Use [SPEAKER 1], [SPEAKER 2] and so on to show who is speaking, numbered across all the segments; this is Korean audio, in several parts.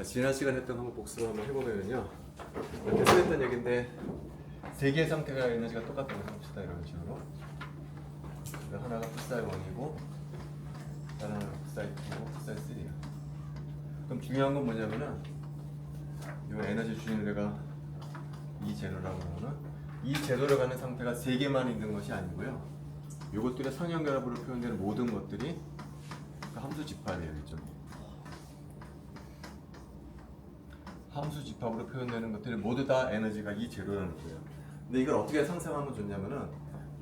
[SPEAKER 1] 자, 지난 시간에 했던 한번 복습을 한번 해보면요. 계속 했던 얘기인데 세 개의 상태가 에너지가 똑같다고 해봅시다. 이런 식으로. 하나가 풋사이 1이고 다른 하나가 풋사이 2고 풋사이 3야. 그럼 중요한 건 뭐냐면은 이 에너지 주는 데가 이 제로라고 하면 이 제로로 가는 상태가 세 개만 있는 것이 아니고요. 이것들의 상형결합으로 표현되는 모든 것들이 함수 집합이에요. 그죠? 함수 집합으로 표현되는 것들이 모두 다 에너지가 이 제로라는 거예요. 근데 이걸 어떻게 상상하면 좋냐면은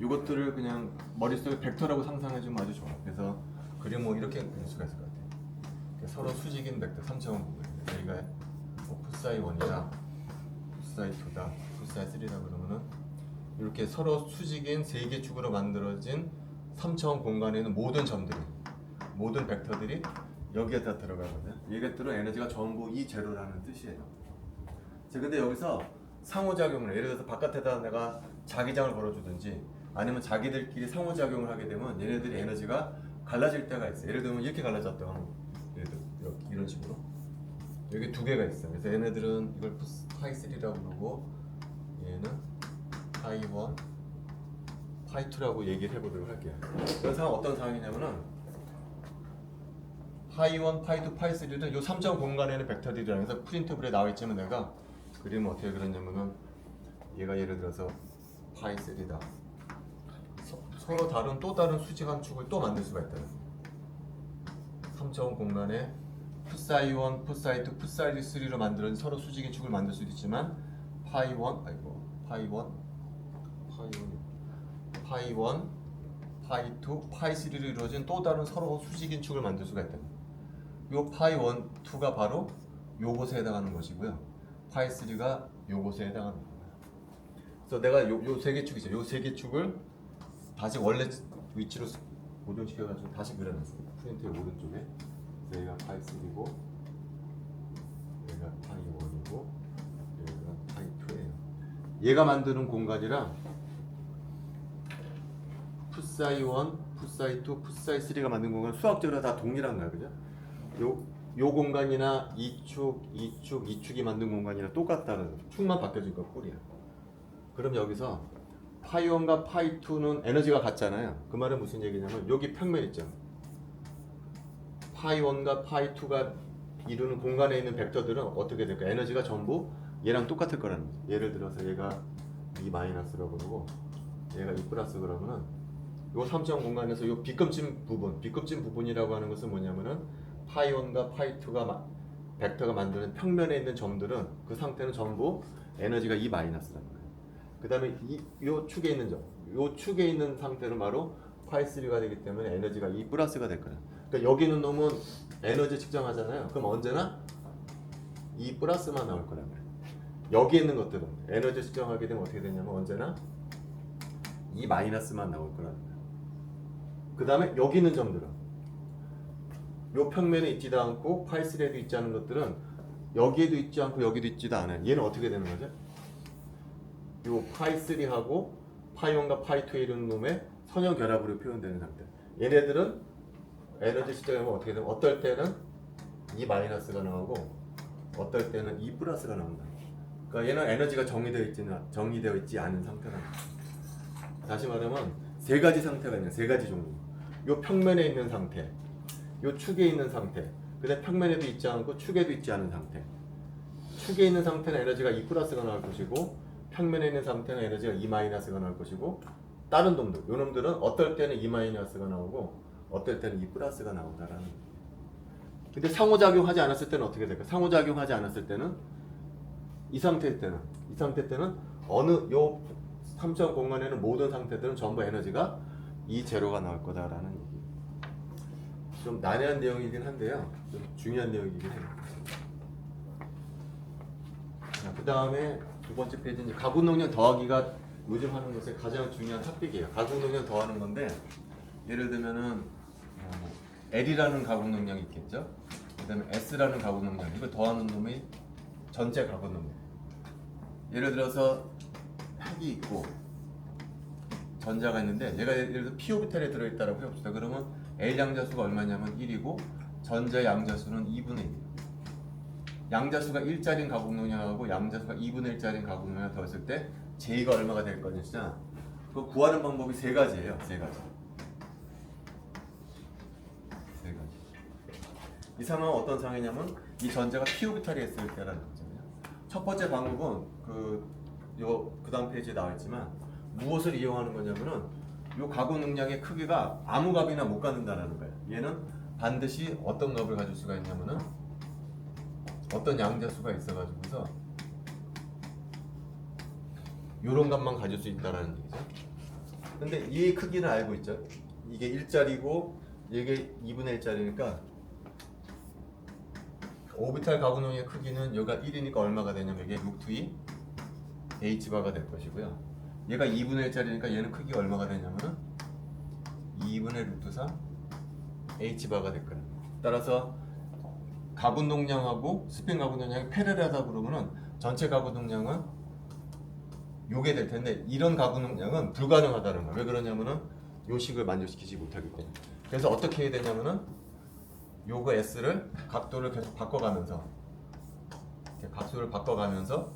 [SPEAKER 1] 이것들을 그냥 머릿속에 벡터라고 상상해주면 아주 좋아. 그래서 그림을 뭐 이렇게 그릴 수가 있을 것 같아요. 서로 수직인 벡터 3차원 부분. 여기가 풋사이 1이다, 풋사이 2다, 풋사이 3다 그러면은 이렇게 서로 수직인 세 개 축으로 만들어진 3차원 공간에 있는 모든 점들이, 모든 벡터들이 여기에 다 들어가거든요. 이것들은 에너지가 전부 이 제로라는 뜻이에요. 자, 근데 여기서 상호작용을, 예를 들어서 바깥에다 내가 자기장을 걸어주든지 아니면 자기들끼리 상호작용을 하게 되면 얘네들이 에너지가 갈라질 때가 있어요. 예를 들면 이렇게 갈라졌다고 하면, 예를 들어 이런 식으로 여기 두 개가 있어요. 그래서 얘네들은 이걸 파이 3라고 부르고 얘는 파이 1, 파이 2라고 얘기를 해보도록 할게요. 이런 상황 어떤 상황이냐면은 파이 1, 파이 2, 파이 3는 이 3점 공간에는 벡터들이라 해서 프린터블에 나와 있지만 내가 그림을 어떻게 그렸냐면은 얘가 예를 들어서 파이 3다. 서로 다른 또 다른 수직한 축을 또 만들 수가 있다. 3점 공간에 풋사이 1, 풋사이 2, 풋사이 3로 만들어진 서로 수직인 축을 만들 수도 있지만 파이 1, 파이 1, 파이 1, 파이 2, 파이 3로 이루어진 또 다른 서로 수직인 축을 만들 수가 있다. 요 파이 1, 2가 바로 요것에 해당하는 것이고요. 파이 3가 요것에 해당하는 거예요. 그래서 내가 요 세 개 축이죠. 요 세 개 축을 다시 원래 위치로 고정시켜가지고 다시 그려놨어요. 프린트의 오른쪽에. 그래서 얘가 파이 3고 얘가 파이 1이고 얘가 파이 2예요. 얘가 만드는 공간이랑 풋사이 1, 풋사이 2, 풋사이 3가 만든 공간 수학적으로 다 동일한 거야, 그죠? 요 공간이나 이 축이 만든 공간이랑 똑같다는 거죠. 축만 바뀌어진 것 뿐이야. 그럼 여기서 파이 1과 파이 2는 에너지가 같잖아요. 그 말은 무슨 얘기냐면 여기 평면 있죠. 파이 1과 파이 2가 이루는 공간에 있는 벡터들은 어떻게 될까? 에너지가 전부 얘랑 똑같을 거라는 거죠. 예를 들어서 얘가 이 마이너스라고 그러고 얘가 이 플러스 그러면은 요 3점 공간에서 요 비급진 부분이라고 하는 것은 뭐냐면은 파이 1과 파이 2가 벡터가 만드는 평면에 있는 점들은 그 상태는 전부 에너지가 이 마이너스라는 거예요. 그 다음에 요 축에 있는 점, 요 축에 있는 상태는 바로 파이 3가 되기 때문에 에너지가 이 플러스가 될 거예요. 그러니까 여기는 놈은 에너지 측정하잖아요. 그럼 언제나 이 플러스만 나올 거란 말이에요. 여기 있는 것들은 에너지 측정하게 되면 어떻게 되냐면 언제나 이 마이너스만 나올 거란 말이에요. 그 다음에 여기 있는 점들은 요 평면에 있지도 않고 파이 3에도 있지 않은 것들은 여기에도 있지 않고 여기도 있지도 않아요. 얘는 어떻게 되는 거죠? 요 파이 3하고 파이 1과 파이 2에 이르는 놈의 선형 결합으로 표현되는 상태. 얘네들은 에너지 측정하면 어떻게 되면 어떨 때는 이 마이너스가 나오고 어떨 때는 이 플러스가 나온다. 그러니까 얘는 에너지가 정리되어 있지 않은 상태다. 다시 말하면 세 가지 상태가 있는 세 가지 종류. 요 평면에 있는 상태, 요 축에 있는 상태, 근데 평면에도 있지 않고 축에도 있지 않은 상태. 축에 있는 상태는 에너지가 E 플러스가 나올 것이고 평면에 있는 상태는 에너지가 E 마이너스가 나올 것이고 다른 놈들, 요 놈들은 어떨 때는 E 마이너스가 나오고 어떨 때는 E 플러스가 나온다라는 거예요. 근데 상호작용하지 않았을 때는 어떻게 될까? 상호작용하지 않았을 때는 이 상태 때는 어느 요 3점 공간에는 모든 상태들은 전부 에너지가 E 제로가 나올 거다라는 얘기. 좀 난해한 내용이긴 한데요. 좀 중요한 내용이긴 해요. 그 다음에 두 번째 페이지 이제 가구능력 더하기가 요즘 하는 것의 가장 중요한 탑픽이에요. 가구능력 더하는 건데 예를 들면은 L이라는 가구능력이 있겠죠. 그 다음에 S라는 가구능력 이거 더하는 놈이 전체 가구능력. 예를 들어서 핵이 있고 전자가 있는데 얘가 예를 들어서 p 오비탈에 들어있다라고 해봅시다. 그러면 L 양자수가 얼마냐면 1이고 전자 양자수는 2분의 1. 양자수가 1짜리인 가공능량하고 양자수가 2분의 1짜리인 가공능량 더했을 때 J가 얼마가 될 거냐. 그 구하는 방법이 세 가지예요. 세 가지. 이 상황은 어떤 상황이냐면 이 전자가 p 오비탈이 했을 때라는 거잖아요. 첫 번째 방법은 그 다음 페이지에 나와 있지만 무엇을 이용하는 거냐면은 요 가공 능량의 크기가 아무 값이나 못 갖는다라는 거예요. 얘는 반드시 어떤 값을 가질 수가 있냐면은 어떤 양자수가 있어가지고서 요런 값만 가질 수 있다라는 얘기죠. 근데 이 크기는 알고 있죠. 이게 1짜리고 이게 2분의 1짜리니까 오비탈 가공능의 크기는 여기가 1이니까 얼마가 되냐면 이게 루트 2 h바가 될 것이고요. 얘가 2분의 1짜리니까 얘는 크기가 얼마가 되냐면은 2분의 루트 3 h바가 될 거예요. 따라서 가공 동량하고 스핀 가공 동량이 패러렐하다 그러면은 전체 가공 동량은 요게 될 텐데 이런 가공 동량은 불가능하다는 거예요. 왜 그러냐면은 요 식을 만족시키지 못하기 때문에. 그래서 어떻게 해야 되냐면은 요거 s를 각도를 계속 바꿔가면서 각도를 바꿔가면서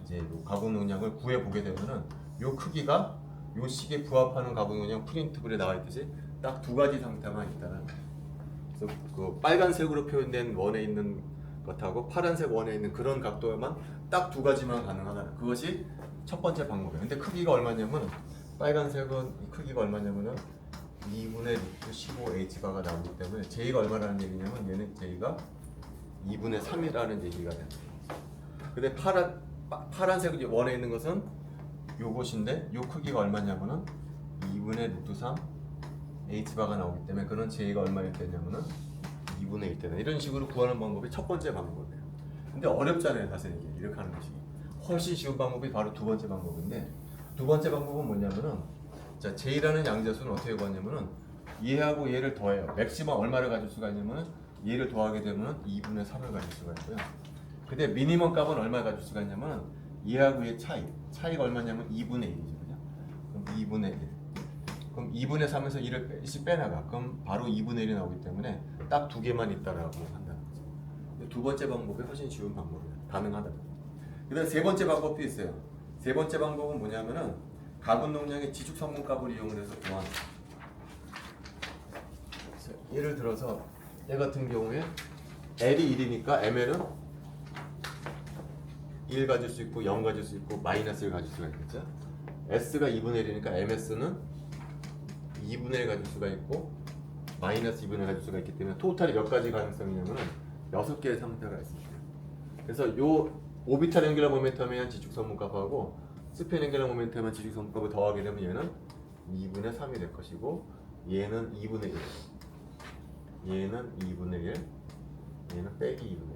[SPEAKER 1] 이제 요 가공 능량을 구해 보게 되면은 요 크기가 요 식에 부합하는 가공 능량 프린트블에 나와 있듯이 딱 두 가지 상태만 있다는. 그래서 그 빨간색으로 표현된 원에 있는 것하고 파란색 원에 있는 그런 각도만 딱 두 가지만 가능하다. 그것이 첫 번째 방법이에요. 근데 크기가 얼마냐면 빨간색은 이 크기가 얼마냐면은 2분의 루트 15h바가 나오기 때문에 J가 얼마라는 얘기냐면 얘는 J가 2분의 3이라는 얘기가 됩니다. 근데 파란색 원에 있는 것은 요것인데 요 크기가 얼마냐면은 2분의 루트 3 h바가 나오기 때문에 그런 J가 얼마일 때냐면은 2분의 1 되다. 이런 식으로 구하는 방법이 첫 번째 방법이에요. 근데 어렵잖아요, 사실 이게 이렇게 하는 것이. 훨씬 쉬운 방법이 바로 두 번째 방법인데 두 번째 방법은 뭐냐면은 자, J라는 양자수는 어떻게 구하냐면은 얘하고 얘를 더해요. 맥시멈 얼마를 가질 수가 있냐면은 얘를 더하게 되면 2분의 3을 가질 수가 있고요. 근데 미니멈 값은 얼마를 가질 수가 있냐면은 얘하고 얘 차이가 얼마냐면 2분의 1이죠. 그죠? 그럼 2분의 1. 그럼 2분의 3에서 1을 빼나가. 그럼 바로 2분의 1이 나오기 때문에 딱 두 개만 있다라고 한다는 거죠. 두 번째 방법이 훨씬 쉬운 방법이에요. 가능하다. 그다음 세 번째 방법도 있어요. 세 번째 방법은 뭐냐면은 가공 능량의 지축 성분값을 이용을 해서 구하는. 예를 들어서 얘 같은 경우에 L이 1이니까 ML은 1 가질 수 있고 0 가질 수 있고 마이너스 1 가질 수가 있겠죠. S가 2분의 1이니까 MS는 2분의 1 가질 수가 있고 마이너스 2분의 1 가질 수가 있기 때문에 토탈이 몇 가지 가능성이냐면은 6개의 상태가 있습니다. 그래서 요 오비탈 앵귤러 모멘텀에 의한 지축 성분값하고 스핀 앵귤러 모멘텀에 의한 지축 성분값을 더하게 되면 얘는 2분의 3이 될 것이고 얘는 2분의 1 얘는 2분의 1 얘는 빼기 2분의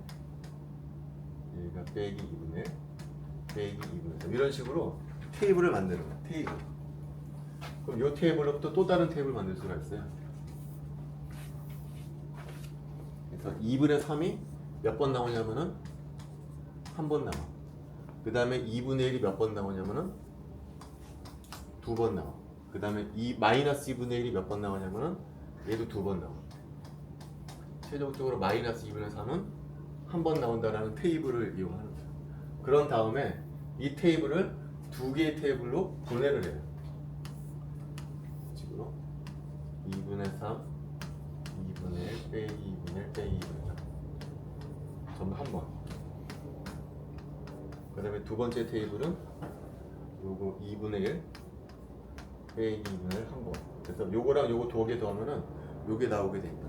[SPEAKER 1] 1 얘가 빼기 2분의 1 빼기 2분의 3 이런 식으로 테이블을 만드는 거예요. 테이블. 그럼 이 테이블로부터 또 다른 테이블을 만들 수가 있어요. 그래서 2분의 3이 몇 번 나오냐면은 한 번 나와. 그 다음에 2분의 1이 몇 번 나오냐면은 두 번 나와. 그 다음에 마이너스 2분의 1이 몇 번 나오냐면은 얘도 두 번 나와. 최종적으로 마이너스 2분의 3은 한 번 나온다라는 테이블을 이용하는 거예요. 그런 다음에 이 테이블을 두 개의 테이블로 분해를 해요. 식으로 2분의 3, 2분의 1, 빼기 2분의 1, 빼기 2분의 3 전부 한 번. 그 다음에 두 번째 테이블은 요거 2분의 1, 빼기 2분의 1 한 번. 그래서 요거랑 요거 두 개 더하면은 요게 나오게 됩니다.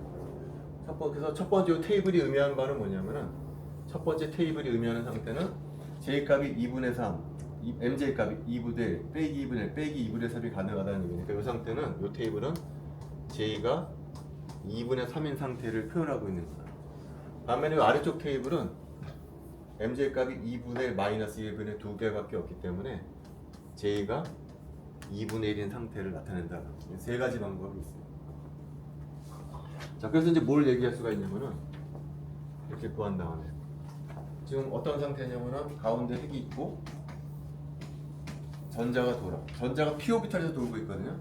[SPEAKER 1] 그래서 첫 번째 테이블이 의미하는 바는 뭐냐면은 첫 번째 테이블이 의미하는 상태는 J값이 2분의 3, MJ값이 2분의 1, 빼기 2분의 1, 빼기 2분의 3이 가능하다는 얘기니까 이 상태는 이 테이블은 J가 2분의 3인 상태를 표현하고 있는 거다. 반면에 이 아래쪽 테이블은 MJ값이 2분의 1 마이너스 1분의 2개밖에 없기 때문에 J가 2분의 1인 상태를 나타낸다. 세 가지 방법이 있어요. 자, 그래서 이제 뭘 얘기할 수가 있냐면은 이렇게 구한 다음에 지금 어떤 상태냐면은 가운데 핵이 있고 전자가 돌아. 전자가 p 오비탈에서 돌고 있거든요.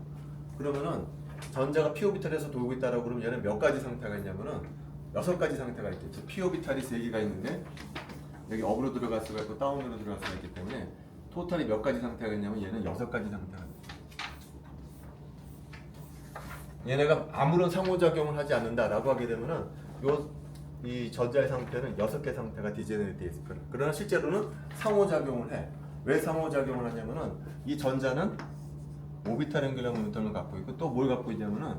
[SPEAKER 1] 그러면은 전자가 p 오비탈에서 돌고 있다라고 그러면 얘는 몇 가지 상태가 있냐면은 6가지 상태가 있겠죠. p 오비탈이 3개가 있는데 여기 업으로 들어갈 수가 있고 다운으로 들어갈 수가 있기 때문에 토탈이 몇 가지 상태가 있냐면 얘는 6가지 상태가 있어요. 얘네가 아무런 상호작용을 하지 않는다라고 하게 되면은 이 전자의 상태는 6개 상태가 디제너레이트 되어 있을 거예요. 그러나 실제로는 상호작용을 해. 왜 상호작용을 하냐면은 이 전자는 오비탈 앵귤러 모멘텀을 갖고 있고 또 뭘 갖고 있냐면은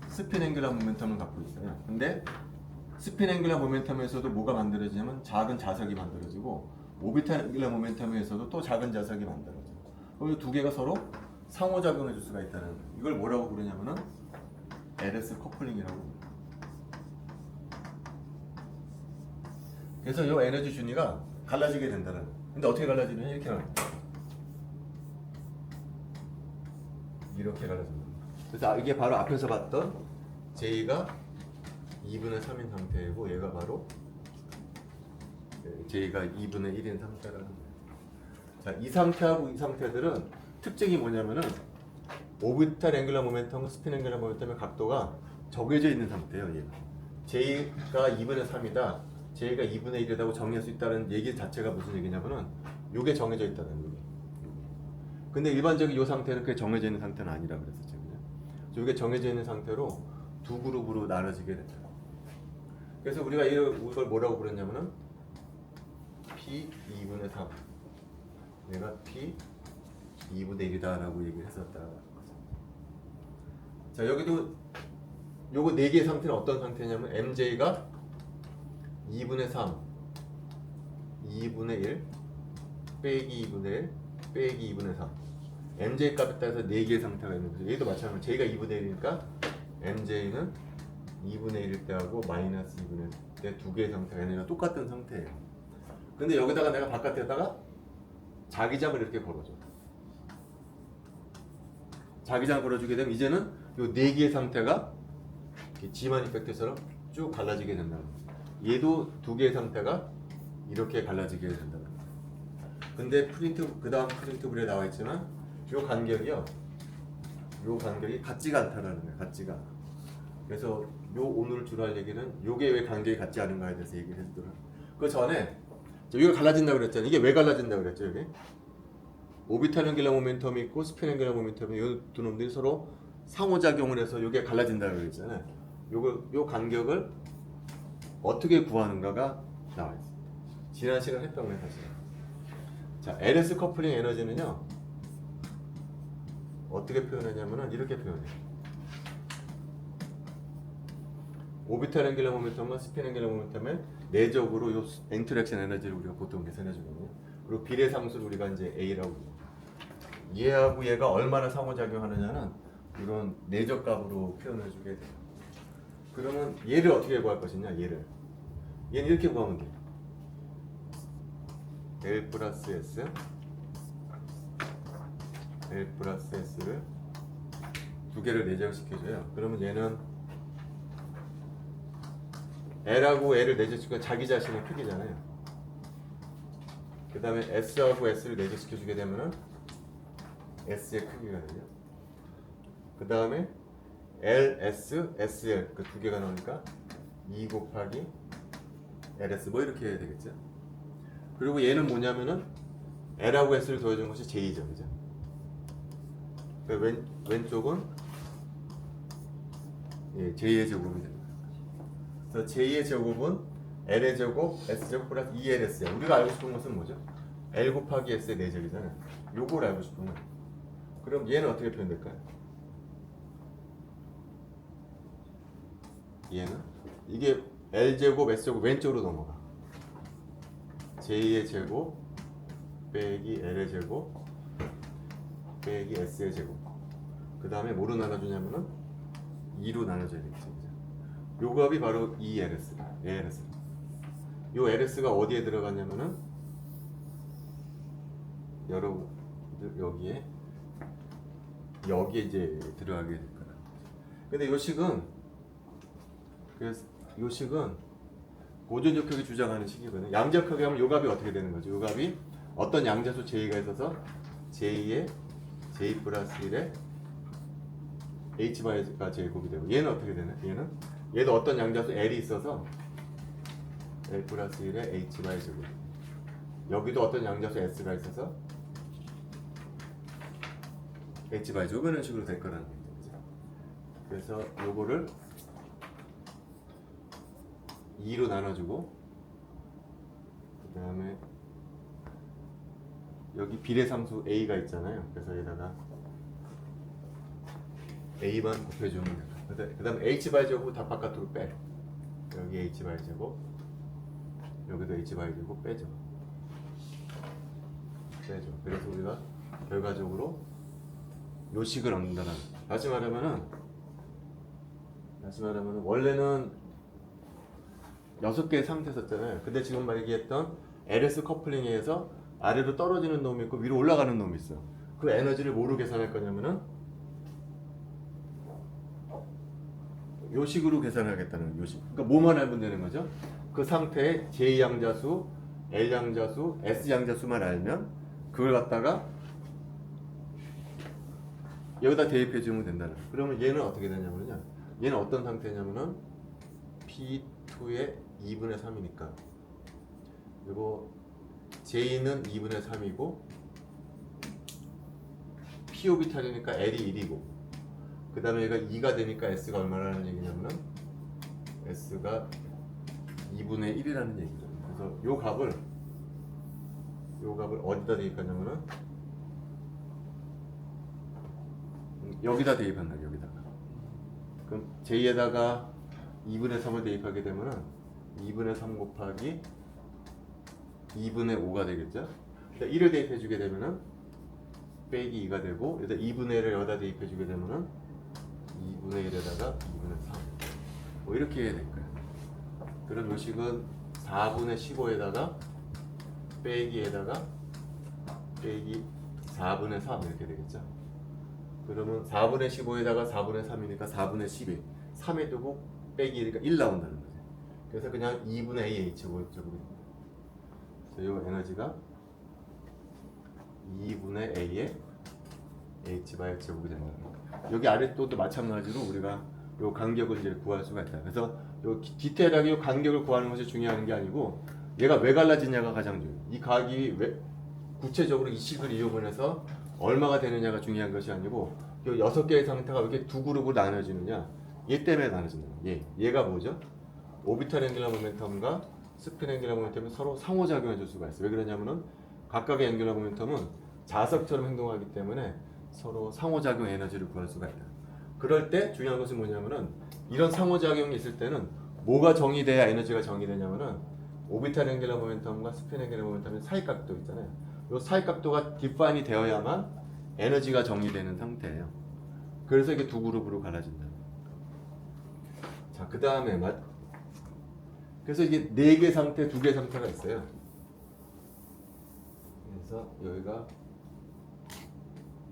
[SPEAKER 1] 스핀 앵귤러 모멘텀을 갖고 있어요. 근데 스핀 앵귤러 모멘텀에서도 뭐가 만들어지냐면 작은 자석이 만들어지고 오비탈 앵귤러 모멘텀에서도 또 작은 자석이 만들어져요. 그럼 이 두 개가 서로 상호작용해 줄 수가 있다는 거예요. 이걸 뭐라고 부르냐면은 LS 커플링이라고 합니다. 그래서 이 에너지 준위가 갈라지게 된다는 거예요. 근데 어떻게 갈라지느냐 이렇게 갈라집니다. 이렇게 갈라집니다. 그래서 이게 바로 앞에서 봤던 J가 2분의 3인 상태이고 얘가 바로 J가 2분의 1인 상태라는 거예요. 자, 이 상태하고 이 상태들은 특징이 뭐냐면은 오비탈 앵귤러 모멘텀, 스핀 앵귤러 모멘텀의 각도가 정해져 있는 상태예요. 얘가. J가 2분의 3이다. J가 2분의 1이라고 정의할 수 있다는 얘기 자체가 무슨 얘기냐면은 요게 정해져 있다는 얘기. 근데 일반적인 이 상태는 그게 정해져 있는 상태는 아니라 그랬었죠. 이게 정해져 있는 상태로 두 그룹으로 나눠지게 된다. 그래서 우리가 이걸 뭐라고 부르냐면은 P 2분의 3 얘가 P 2분의 1이다라고 얘기를 했었다. 자, 여기도 요거 4개의 상태는 어떤 상태냐면 MJ가 2분의 3 2분의 1 빼기 2분의 1 빼기 2분의 3 MJ 값에 따라서 4개의 상태가 있는 거죠. 얘도 마찬가지로 J가 2분의 1이니까 MJ는 2분의 1일 때하고 마이너스 2분의 1일 때 2개의 상태가 얘네가 똑같은 상태예요. 근데 여기다가 내가 바깥에다가 자기장을 이렇게 걸어줘. 자기장 걸어주게 되면 이제는 요 4개의 상태가 지만 이펙트처럼 쭉 갈라지게 된다는 거예요. 얘도 2개의 상태가 이렇게 갈라지게 된다는 거예요. 근데 그 다음 프린트블에 나와 있지만 요 간격이 같지가 않다라는 거예요. 같지가 않아. 그래서 요 오늘 주로 할 얘기는 요게 왜 간격이 같지 않은가에 대해서 얘기를 해주도록. 그 전에 여기가 갈라진다고 그랬잖아요. 이게 왜 갈라진다고 그랬죠? 여기 오비탈 앵귤러 모멘텀이 있고 스핀 앵귤러 모멘텀이 이 두 놈들이 서로 상호작용을 해서 요게 갈라진다고 그랬잖아요. 요 간격을 어떻게 구하는가가 나와 있습니다. 지난 시간에 했던 거예요, 사실. 자, LS 커플링 에너지는요. 어떻게 표현하냐면은 이렇게 표현해요. 오비탈 앵귤러 모멘텀과 스핀 앵귤러 모멘텀의 내적으로 요 인터랙션 에너지를 우리가 보통 계산해 주거든요. 그리고 비례상수를 우리가 이제 A라고 해요. 얘하고 얘가 얼마나 상호작용하느냐는 이런 내적 값으로 표현해 주게 돼요. 그러면 얘를 어떻게 구할 것이냐? 얘는 이렇게 구하면 돼요. L 플러스 S L 플러스 S를 두 개를 내적시켜줘요. 그러면 얘는 L하고 L을 내적시키면 자기 자신의 크기잖아요. 그 다음에 S하고 S를 내적시켜주게 되면은 S의 크기가 돼요. 그 다음에 LS, SL 그 두 개가 나오니까 2 곱하기 LS 뭐 이렇게 해야 되겠죠. 그리고 얘는 뭐냐면은 L하고 S를 더해준 것이 J죠, 그죠? 왼쪽은 J의 제곱이 됩니다. 그래서 J의 제곱은 L의 제곱, S 제곱 플러스 2LS야. 우리가 알고 싶은 것은 뭐죠? L 곱하기 S의 4제곱이잖아요. 요걸 알고 싶은 거예요. 그럼 얘는 어떻게 표현될까요? 얘는 이게 L 제곱, S 제곱 왼쪽으로 넘어가. J의 제곱 빼기 L의 제곱 빼기 S의 제곱. 그 다음에 뭐로 나눠주냐면은 2로 나눠줘야 되겠죠. 요 값이 바로 2LS. ALS. 요 LS가 어디에 들어갔냐면은 여러분들 여기에 이제 들어가게 될 거라. 근데 요 식은 고전적격이 주장하는 식이거든요. 양적격이 하면 요 값이 어떻게 되는 거죠? 요 값이 어떤 양자수 J가 있어서 J의 J 플러스 1에 H바가 제곱이 되고 얘는 어떻게 되나? 얘도 어떤 양자수 L이 있어서 L 플러스 1에 H 바이 제곱. 여기도 어떤 양자수 S가 있어서 H 바이 제곱 이런 식으로 될 거라는 얘기죠. 그래서 요거를 2로 나눠주고 그 다음에 여기 비례상수 A가 있잖아요. 그래서 여기다가 A만 곱해주면 돼요. 그 다음에 H 바이 제곱 다 바깥으로 빼. 여기 H 바이 제곱, 여기도 H 바이 제곱 빼죠. 그래서 우리가 결과적으로 요 식을 얻는다는. 다시 말하면은 원래는 6개의 상태 썼잖아요. 근데 지금 막 얘기했던 LS 커플링에 의해서 아래로 떨어지는 놈이 있고 위로 올라가는 놈이 있어. 그 에너지를 뭐로 계산할 거냐면은 요 식으로 계산하겠다는 요 식. 그러니까 뭐만 알면 되는 거죠. 그 상태의 J 양자수, L 양자수, S 양자수만 알면 그걸 갖다가 여기다 대입해 주면 된다는. 그러면 얘는 어떻게 되냐면요. 얘는 어떤 상태냐면은 P2의 2분의 3이니까 그리고 J는 2분의 3이고 P 오비탈이니까 L이 1이고 그 다음에 얘가 2가 되니까 S가 얼마라는 얘기냐면은 S가 2분의 1이라는 얘기죠. 그래서 요 값을 어디다 대입하냐면은 여기다 대입한다. 여기다가. 그럼 J에다가 2분의 3을 대입하게 되면은 2분의 3 곱하기 2분의 5가 되겠죠. 1을 대입해 주게 되면은 빼기 2가 되고 여기다 2분의 1을 여기다 대입해 주게 되면은 2분의 1에다가 2분의 3 뭐 이렇게 해야 될 거예요. 그런 요식은 4분의 15에다가 빼기에다가 빼기 4분의 3 이렇게 되겠죠. 그러면 4분의 15에다가 4분의 3이니까 4분의 12 3에 두고 빼기 1이니까 1 나온다는 거죠. 그래서 그냥 2분의 A H제곱이 됩니다. 그래서 이 에너지가 2분의 A의 H 바이 제곱이 된다는 거예요. 여기 아래쪽도 마찬가지로 우리가 이 간격을 이제 구할 수가 있다. 그래서 요 디테일하게 이 간격을 구하는 것이 중요한 게 아니고 얘가 왜 갈라지냐가 가장 중요해요. 이 각이 왜 구체적으로 이 식을 이용해서 얼마가 되느냐가 중요한 것이 아니고 이 6개의 상태가 왜 이렇게 두 그룹으로 나눠지느냐 얘 때문에 나눠진다. 얘가 뭐죠? 오비탈 앵귤러 모멘텀과 스핀 앵귤러 모멘텀이 서로 상호작용해 줄 수가 있어요. 왜 그러냐면은 각각의 앵귤러 모멘텀은 자석처럼 행동하기 때문에 서로 상호작용 에너지를 구할 수가 있다. 그럴 때 중요한 것은 뭐냐면은 이런 상호작용이 있을 때는 뭐가 정의돼야 에너지가 정의되냐면은 오비탈 앵귤러 모멘텀과 스핀 앵귤러 모멘텀의 사이각도 있잖아요. 이 사이각도가 디파인이 되어야만 에너지가 정의되는 상태예요. 그래서 이게 두 그룹으로 갈라진다. 자, 그 다음에 그래서 이게 4개 상태, 2개 상태가 있어요. 그래서 여기가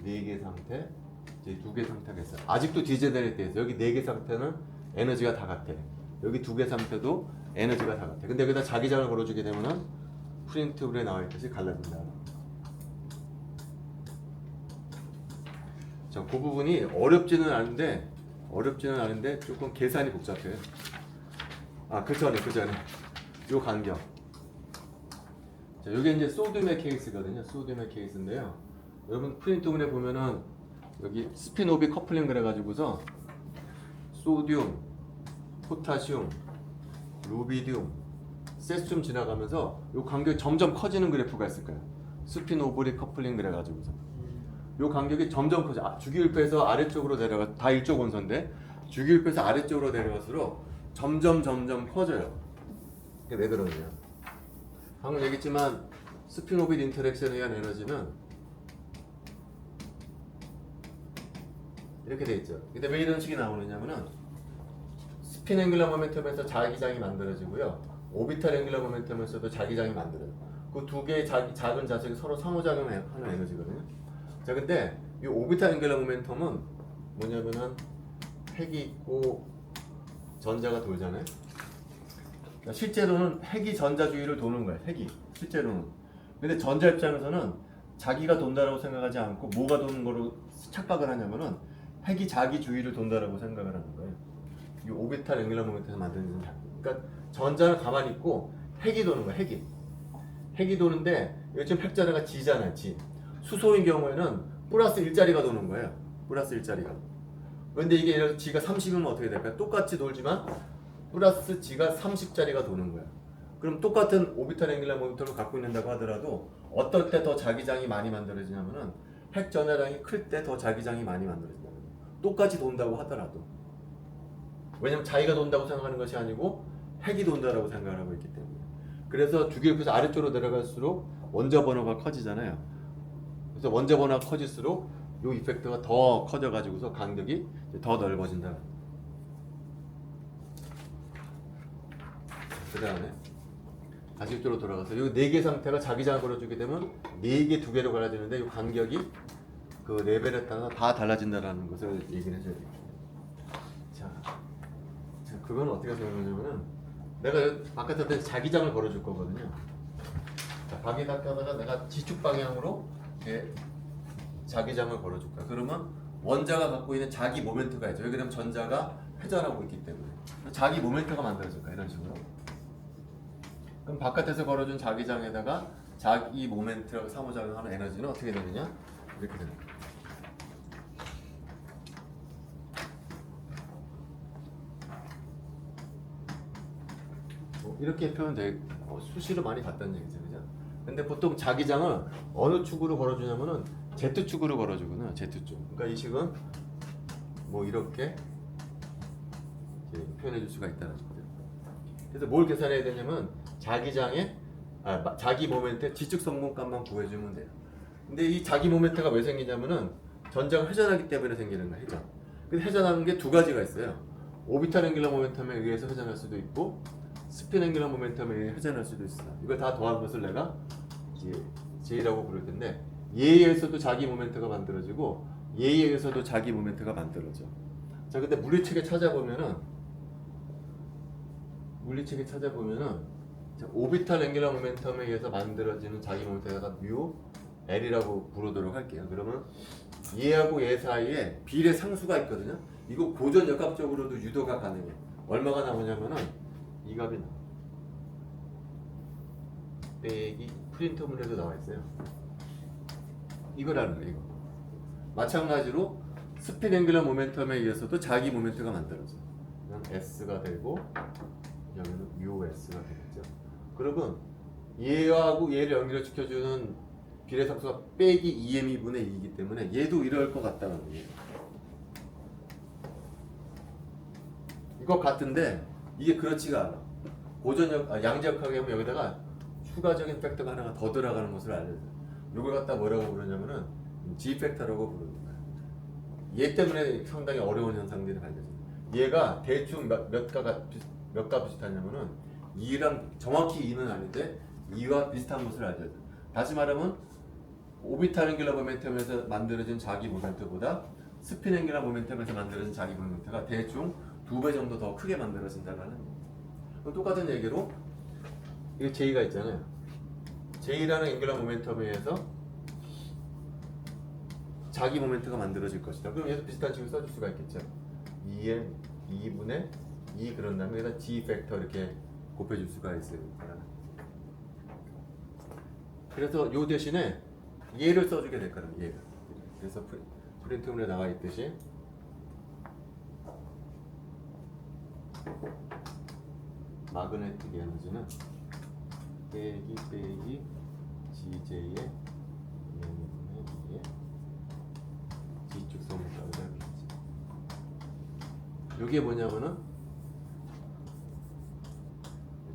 [SPEAKER 1] 4개 상태, 이제 2개 상태가 있어요. 아직도 디제네레이트 있어요. 여기 4개 상태는 에너지가 다 같아. 여기 2개 상태도 에너지가 다 같아. 근데 여기다 자기장을 걸어주게 되면은 프린트블에 나와 있듯이 갈라진다. 자, 그 부분이 어렵지는 않은데 조금 계산이 복잡해요. 그 전에 요 간격. 자, 요게 이제 소듐의 케이스거든요. 소듐의 케이스인데요. 여러분 프린트문에 보면은 여기 스피노비 커플링 그래가지고서 소듐, 포타슘, 루비듐, 세슘 지나가면서 요 간격이 점점 커지는 그래프가 있을 거예요. 스피노브리 커플링 그래가지고서 요 간격이 점점 커져. 주기율배에서 아래쪽으로 내려가 다 일조 원소인데 주기율배에서 아래쪽으로 내려갈수록 점점 커져요. 이게 왜 그러냐? 방금 얘기했지만 스피노빗 인터랙션에 의한 에너지는 이렇게 돼 있죠. 근데 왜 이런 식이 나오느냐면은 스핀 앵귤러 모멘텀에서 자기장이 만들어지고요. 오비탈 앵귤러 모멘텀에서도 자기장이 만들어요. 그 두 개의 작은 자석이 서로 상호작용하는 에너지거든요. 자, 근데 이 오비탈 앵귤러 모멘텀은 뭐냐면은 핵이 있고 전자가 돌잖아요. 그러니까 실제로는 핵이 전자 주위를 도는 거예요. 핵이 실제로는. 근데 전자 입장에서는 자기가 돈다라고 생각하지 않고 뭐가 도는 거로 착각을 하냐면은 핵이 자기 주위를 돈다라고 생각을 하는 거예요. 이 오비탈 앵귤러 모멘텀에서 만드는 작용. 그러니까 전자는 가만히 있고 핵이 도는 거야. 핵이 도는데 요즘 핵자리가 G잖아요. G. 수소인 경우에는 플러스 1자리가 도는 거예요. 플러스 1자리가. 그런데 이게 G가 30이면 어떻게 될까요? 똑같이 돌지만 플러스 G가 30자리가 도는 거야. 그럼 똑같은 오비탈 앵귤러 모멘텀을 갖고 있는다고 하더라도 어떨 때 더 자기장이 많이 만들어지냐면은 핵 전하량이 클 때 더 자기장이 많이 만들어진다. 똑같이 돈다고 하더라도. 왜냐면 자기가 돈다고 생각하는 것이 아니고 핵이 돈다라고 생각을 하고 있기 때문에. 그래서 주기율표에서 아래쪽으로 내려갈수록 원자 번호가 커지잖아요. 그래서 원자 번호가 커질수록 이 이펙트가 더 커져가지고서 간격이 더 넓어진다. 그 다음에 다시 이쪽으로 돌아가서 이 4개 상태가 자기장을 걸어주게 되면 4개 2개로 갈라지는데 이 간격이 그 레벨에 따라 다 달라진다는 것을 얘기를 해줘야 돼요. 자, 그건 어떻게 설명하냐면은 내가 바깥에 자기장을 걸어줄 거거든요. 자, 바퀴다가다가 내가 지축 방향으로 이렇게 자기장을 걸어줄 거야. 그러면 원자가 갖고 있는 자기 모멘트가 있죠. 여기 되면 전자가 회전하고 있기 때문에 자기 모멘트가 만들어질 거야. 이런 식으로. 그럼 바깥에서 걸어준 자기장에다가 자기 모멘트라고 상호작용하는 에너지는 어떻게 되느냐? 이렇게 됩니다. 이렇게 표현돼. 수시로 많이 봤다는 얘기죠, 그죠? 근데 보통 자기장을 어느 축으로 걸어주냐면은 Z축으로 걸어주거든요. Z축. 그러니까 이 식은 뭐 이렇게 표현해 줄 수가 있다는 거죠. 그래서 뭘 계산해야 되냐면 자기장의 자기 모멘트의 지축 성분값만 구해주면 돼요. 근데 이 자기 모멘트가 왜 생기냐면은 전자가 회전하기 때문에 생기는 거야. 회전. 근데 회전하는 게 두 가지가 있어요. 오비탈 앵귤러 모멘텀에 의해서 회전할 수도 있고 스핀 앵귤러 모멘텀에 의해 회전할 수도 있어. 이걸 다 더한 것을 내가 이제 J라고 부를 텐데 얘에 의해서도 자기 모멘트가 만들어지고 얘에 의해서도 자기 모멘트가 만들어져. 자, 근데 물리책에 찾아보면은 오비탈 앵귤러 모멘텀에 의해서 만들어지는 자기 모멘트가 뮤 L이라고 부르도록 할게요. 그러면 얘하고 얘 사이에 비례 상수가 있거든요. 이거 고전 역학적으로도 유도가 가능해. 얼마가 나오냐면은 이 값이 나와. 빼기 프린터물에도 나와 있어요. 이거라는 거예요. 이거. 마찬가지로 스핀 앵귤러 모멘텀에 의해서도 자기 모멘트가 만들어져. 그냥 S가 되고 여기는 US가 되겠죠. 그러면 얘하고 얘를 연결시켜주는 비례상수가 빼기 2m분의 2이기 때문에 얘도 이럴 것 같다는 거예요. 이거 같은데 이게 그렇지가 않아. 양지역학에 하면 여기다가 추가적인 팩터가 하나가 더 들어가는 것을 알려줘요. 이걸 갖다 뭐라고 부르냐면은 G 팩터라고 부르는 거예요. 얘 때문에 상당히 어려운 현상들이 발견돼요. 얘가 대충 몇 가 비슷하냐면은 2랑 정확히 2는 아닌데 2와 비슷한 것을 알려줘요. 다시 말하면 오비탈 앵귤러 모멘텀에서 만들어진 자기 모멘트보다 스핀 앵귤러 모멘텀에서 만들어진 자기 모멘트가 대충 2배 정도 더 크게 만들어진다는 똑같은 얘기로 이거 J가 있잖아요. J라는 앵귤러 모멘텀에 의해서 자기 모멘트가 만들어질 것이다. 그럼 얘도 비슷한 식으로 써줄 수가 있겠죠. 2m 2분의 2 그런 다음에 여기다 G 팩터 이렇게 곱해줄 수가 있어요. 그래서 요 대신에 얘를 써주게 될 거예요. 얘를. 그래서 프린트물에 나와 있듯이 마그네틱 에너지는 빼기 GJ의 2분의 2의 G축 성분값을 하겠지. 이게 뭐냐면은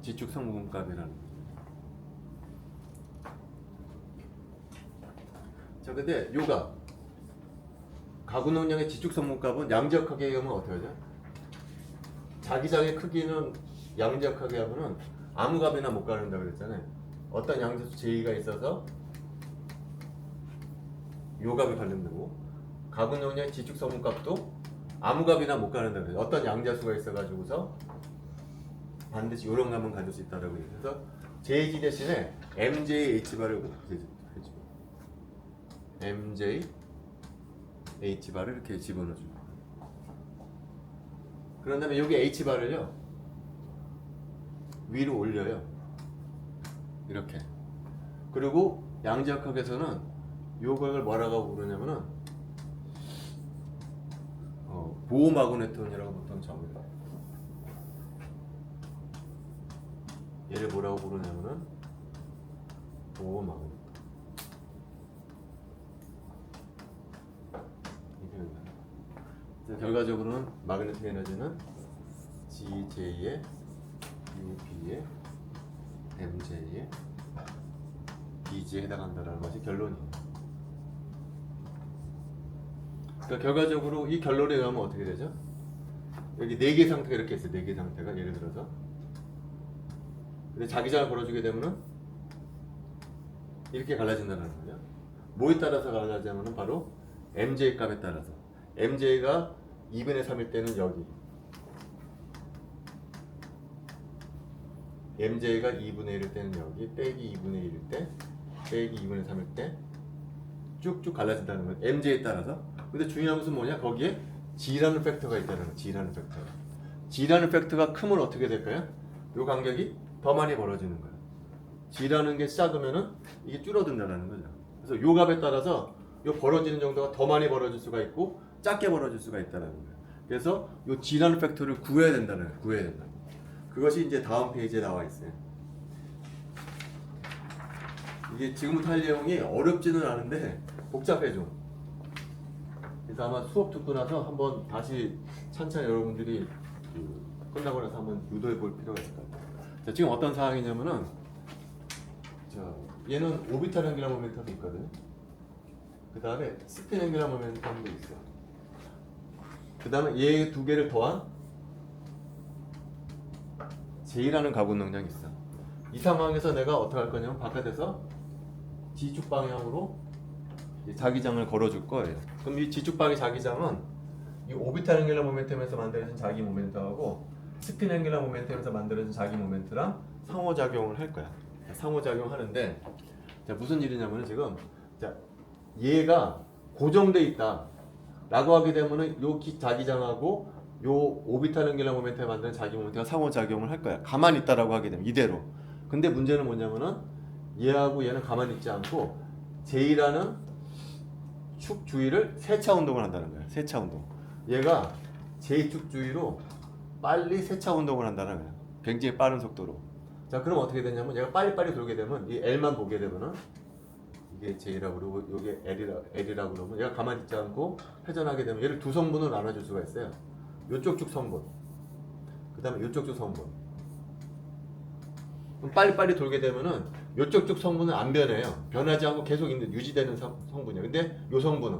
[SPEAKER 1] G축 성분값이라는 거죠. 자, 근데 요가 가구 능량의 G축 성분값은 양지역학에 하면 어떻게 하죠? 자기장의 크기는 양지역학에 하면은 아무 값이나 못 가른다 그랬잖아요. 어떤 양수수 J가 있어서 요 값이 관련되고 가구 능량의 G축 성분값도 아무 값이나 못 가른다 그랬어요. 어떤 양자수가 있어가지고서 반드시 요런 값은 가질 수 있다라고 해요. 그래서 JG 대신에 MJH바를 해주고 MJH바를 이렇게 집어넣어줍니다. 그런 다음에 여기 H바를요 위로 올려요. 이렇게. 그리고 양지역학에서는 요걸 뭐라고 부르냐면은 보호 마그네톤이라고 보통 정의를 해요. 얘를 뭐라고 부르냐면은 보호 마그네톤. 결과적으로는 마그네틱 에너지는 GJ에 UB에 MJ에 BG에 해당한다는 것이 결론이에요. 그러니까 결과적으로 이 결론에 의하면 어떻게 되죠? 여기 4개 상태가 이렇게 있어요. 4개 상태가 예를 들어서 근데 자기장을 걸어주게 되면은 이렇게 갈라진다는 거죠. 뭐에 따라서 갈라지냐면은 바로 MJ 값에 따라서 MJ가 2분의 3일 때는 여기 MJ가 2분의 1일 때는 여기 빼기 2분의 1일 때 빼기 2분의 3일 때 쭉쭉 갈라진다는 거예요. MJ에 따라서. 근데 중요한 것은 뭐냐? 거기에 G라는 팩터가 있다는 거예요. G라는 팩터가. G라는 팩터가 크면 어떻게 될까요? 이 간격이 더 많이 벌어지는 거예요. G라는 게 작으면은 이게 줄어든다는 거죠. 그래서 요 값에 따라서 요 벌어지는 정도가 더 많이 벌어질 수가 있고 작게 벌어질 수가 있다는 거예요. 그래서 요 G라는 팩터를 구해야 된다는 거예요. 구해야 된다. 그것이 이제 다음 페이지에 나와 있어요. 이게 지금부터 할 내용이 어렵지는 않은데 복잡해 좀. 그래서 아마 수업 듣고 나서 한번 다시 찬찬히 여러분들이 끝나고 나서 한번 유도해 볼 필요가 있을 것 같아요. 자, 지금 어떤 상황이냐면은 자, 얘는 오비탈 앵귤러 모멘텀이 있거든요. 그 다음에 스핀 앵귤러 모멘텀도 있어. 그 다음에 얘 두 개를 더한 J라는 가군 능력이 있어. 이 상황에서 내가 어떻게 할 거냐면 바깥에서 G축 방향으로 자기장을 걸어줄 거예요. 그럼 이 G축 방의 자기장은 이 오비탈 앵귤러 모멘텀에서 만들어진 자기 모멘트하고 스핀 앵귤러 모멘텀에서 만들어진 자기 모멘트랑 상호작용을 할 거야. 상호작용하는데 자, 무슨 일이냐면 지금 자, 얘가 고정돼 있다 라고 하게 되면은 요 자기장하고 요 오비탈 앵귤러 모멘텀에 만드는 자기 모멘트가 상호작용을 할 거야. 가만히 있다라고 하게 되면 이대로. 근데 문제는 뭐냐면은 얘하고 얘는 가만히 있지 않고 J라는 축 주위를 세차 운동을 한다는 거야. 세차 운동. 얘가 J축 주위로 빨리 세차 운동을 한다는 거야. 굉장히 빠른 속도로. 자, 그럼 어떻게 되냐면 얘가 빨리빨리 돌게 되면 이 L만 보게 되면은 이게 J라고 그러고 이게 L이라고 그러면 얘가 가만히 있지 않고 회전하게 되면 얘를 두 성분으로 나눠줄 수가 있어요. 요쪽 축 성분, 그 다음에 요쪽 축 성분. 그럼 빨리빨리 돌게 되면은 요쪽 축 성분은 안 변해요. 변하지 않고 계속 유지되는 성분이에요. 근데 요 성분은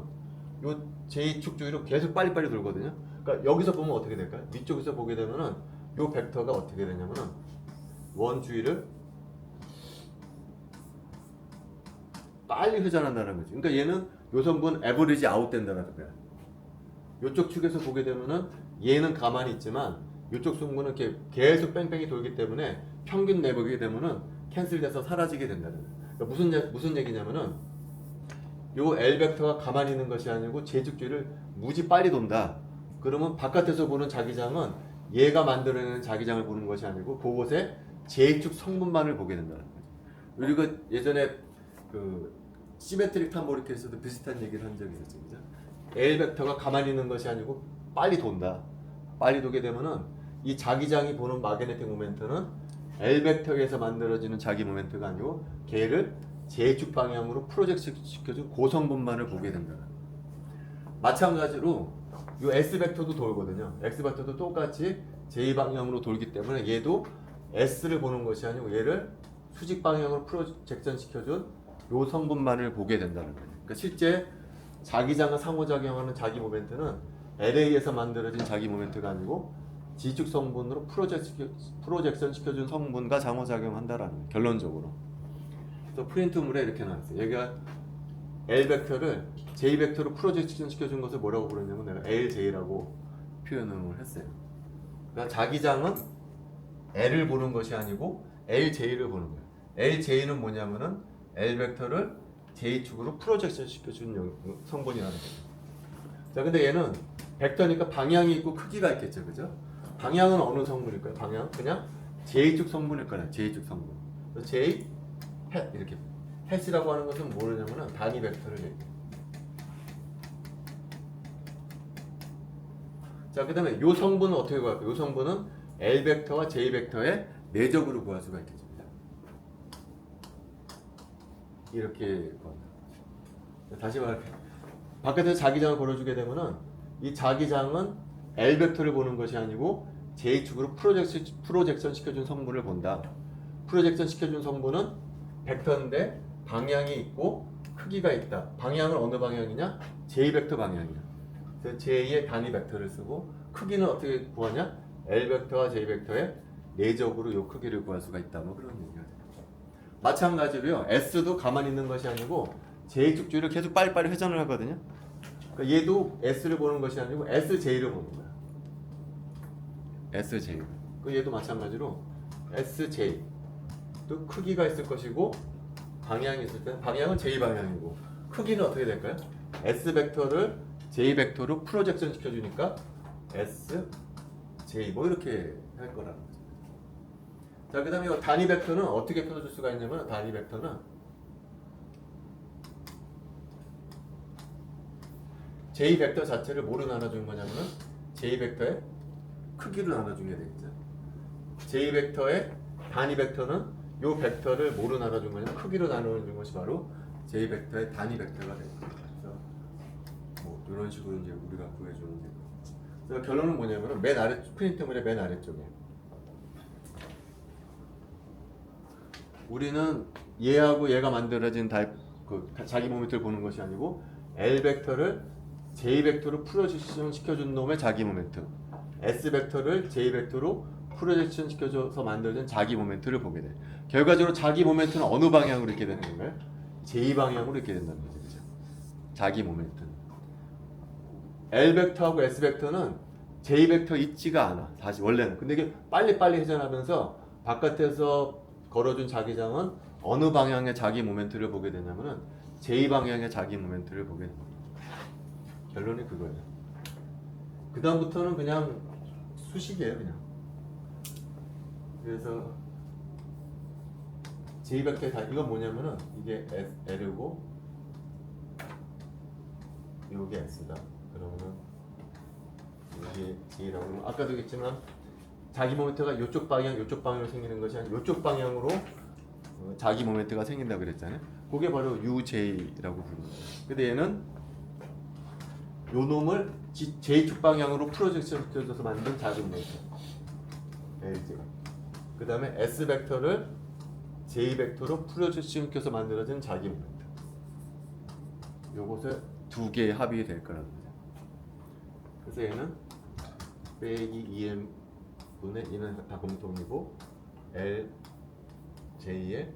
[SPEAKER 1] 요 J축 주위로 계속 빨리빨리 돌거든요. 그러니까 여기서 보면 어떻게 될까요? 위쪽에서 보게 되면은 요 벡터가 어떻게 되냐면은 원 주위를 빨리 회전한다는 거지. 그러니까 얘는 요 성분 에버리지 아웃 된다는 거야. 요쪽 축에서 보게 되면은 얘는 가만히 있지만 요쪽 성분은 이렇게 계속 뺑뺑이 돌기 때문에 평균 내보게 되면은 캔슬돼서 사라지게 된다는 거예요. 그러니까 무슨 얘기냐면은 요 L 벡터가 가만히 있는 것이 아니고 J축 주위를 무지 빨리 돈다. 그러면 바깥에서 보는 자기장은 얘가 만들어내는 자기장을 보는 것이 아니고 그곳에 J축 성분만을 보게 된다는 거죠. 우리가 예전에 그 시메트릭 탐보리케에서도 비슷한 얘기를 한 적이 있었죠. 그죠? L 벡터가 가만히 있는 것이 아니고 빨리 돈다. 빨리 도게 되면은 이 자기장이 보는 마그네틱 모멘트는 L 벡터에서 만들어지는 자기 모멘트가 아니고 걔를 J축 방향으로 프로젝트 시켜준 고성분만을 보게 된다. 마찬가지로 이 S 벡터도 돌거든요. X 벡터도 똑같이 J 방향으로 돌기 때문에 얘도 S를 보는 것이 아니고 얘를 수직 방향으로 프로젝션 시켜준 요 성분만을 보게 된다는 거예요. 그러니까 실제 자기장과 상호작용하는 자기 모멘트는 LA에서 만들어진 자기 모멘트가 아니고 G축 성분으로 프로젝션 시켜준 성분과 상호작용한다라는 거예요. 결론적으로. 그래서 프린트물에 이렇게 나왔어요. 여기가 L 벡터를 J 벡터로 프로젝션 시켜준 것을 뭐라고 부르냐면 내가 LJ라고 표현을 했어요. 그러니까 자기장은 L을 보는 것이 아니고 LJ를 보는 거예요. LJ는 뭐냐면은 L 벡터를 J축으로 프로젝션 시켜준 성분이라는 거예요. 자, 근데 얘는 벡터니까 방향이 있고 크기가 있겠죠, 그죠? 방향은 어느 성분일까요? 방향 그냥 J축 성분일 거예요. J축 성분. J 햇 이렇게 햇이라고 하는 것은 뭐냐면은 단위 벡터를 얘기해요. 자, 그 다음에 요 성분은 어떻게 구할까요? 요 성분은 L 벡터와 J 벡터의 내적으로 구할 수가 있겠습니다. 이렇게 구한다. 다시 말할게요. 바깥에서 자기장을 걸어주게 되면은 이 자기장은 L 벡터를 보는 것이 아니고 J축으로 프로젝션 시켜준 성분을 본다. 프로젝션 시켜준 성분은 벡터인데 방향이 있고 크기가 있다. 방향은 어느 방향이냐? J 벡터 방향이야. 그래서 J의 단위 벡터를 쓰고 크기는 어떻게 구하냐? L 벡터와 J 벡터의 내적으로 이 크기를 구할 수가 있다. 뭐 그런 얘기가 돼요. 마찬가지로요. S도 가만히 있는 것이 아니고 J축 주위를 계속 빨리빨리 회전을 하거든요. 그러니까 얘도 S를 보는 것이 아니고 SJ를 보는 거야. SJ. 그 얘도 마찬가지로 SJ. 또 크기가 있을 것이고 방향이 있을 때 방향은 J 방향이고 크기는 어떻게 될까요? S 벡터를 J 벡터로 프로젝션 시켜주니까 S, J 뭐 이렇게 할 거라는 거죠. 자, 그 다음에 단위 벡터는 어떻게 풀어줄 수가 있냐면 단위 벡터는 J 벡터 자체를 뭐로 나눠주는 거냐면은 J 벡터의 크기로 나눠주게 되겠죠. J 벡터의 단위 벡터는 요 벡터를 뭐로 나눠준 거냐면 크기로 나눠준 것이 바로 J 벡터의 단위 벡터가 됩니다. 그래서 뭐 이런 식으로 이제 우리가 구해주는 거예요. 그래서 결론은 뭐냐면은 맨 아래 프린트물의 맨 아래쪽에 우리는 얘하고 얘가 만들어진 자기 모멘트를 보는 것이 아니고 L 벡터를 J 벡터로 프로젝션 시켜준 놈의 자기 모멘트, S 벡터를 J 벡터로 프로젝션 시켜줘서 만들어진 자기 모멘트를 보게 돼. 결과적으로 자기 모멘트는 어느 방향으로 이렇게 되는 건가요? J 방향으로 이렇게 된다는 거죠. 그죠? 자기 모멘트. L 벡터하고 S 벡터는 J 벡터 있지가 않아. 다시 원래는. 근데 이게 빨리빨리 회전하면서 바깥에서 걸어준 자기장은 어느 방향의 자기 모멘트를 보게 되냐면은 J 방향의 자기 모멘트를 보게 됩니다. 결론이 그거예요. 그 다음부터는 그냥 수식이에요, 그냥. 그래서 J 벡터의 이건 뭐냐면은 이게 L이고 이게 S다. 그러면은 이게 J라고 하면 아까도 얘기했지만 자기 모멘트가 이쪽 방향으로 생기는 것이 아니라 이쪽 방향으로 자기 모멘트가 생긴다고 그랬잖아요. 그게 바로 UJ라고 부르는 거예요. 근데 얘는 요 놈을 J축 방향으로 프로젝션 시켜줘서 만든 자기 모멘트 LJ. 그 다음에 S 벡터를 J 벡터로 프로젝션 시켜서 만들어진 자기 모멘트. 요것에 두 개의 합이 될 거라는 거죠. 그래서 얘는 빼기 2M 분의 2는 다 공통이고 L, J의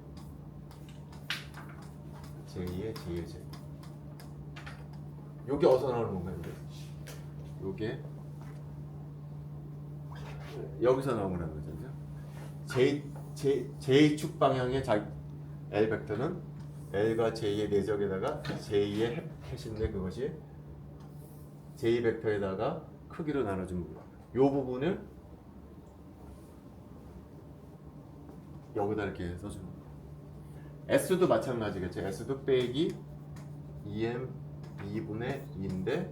[SPEAKER 1] J. 요게 어디서 나오는 건가요? 요게 여기서 나오는 거죠. J축 방향의 L 벡터는 L과 J의 내적에다가 J의 햇인데 그것이 J 벡터에다가 크기로 나눠준 부분. 요 부분을 여기다 이렇게 써주는 거예요. S도 마찬가지겠죠. S도 빼기 2M 2분의 2인데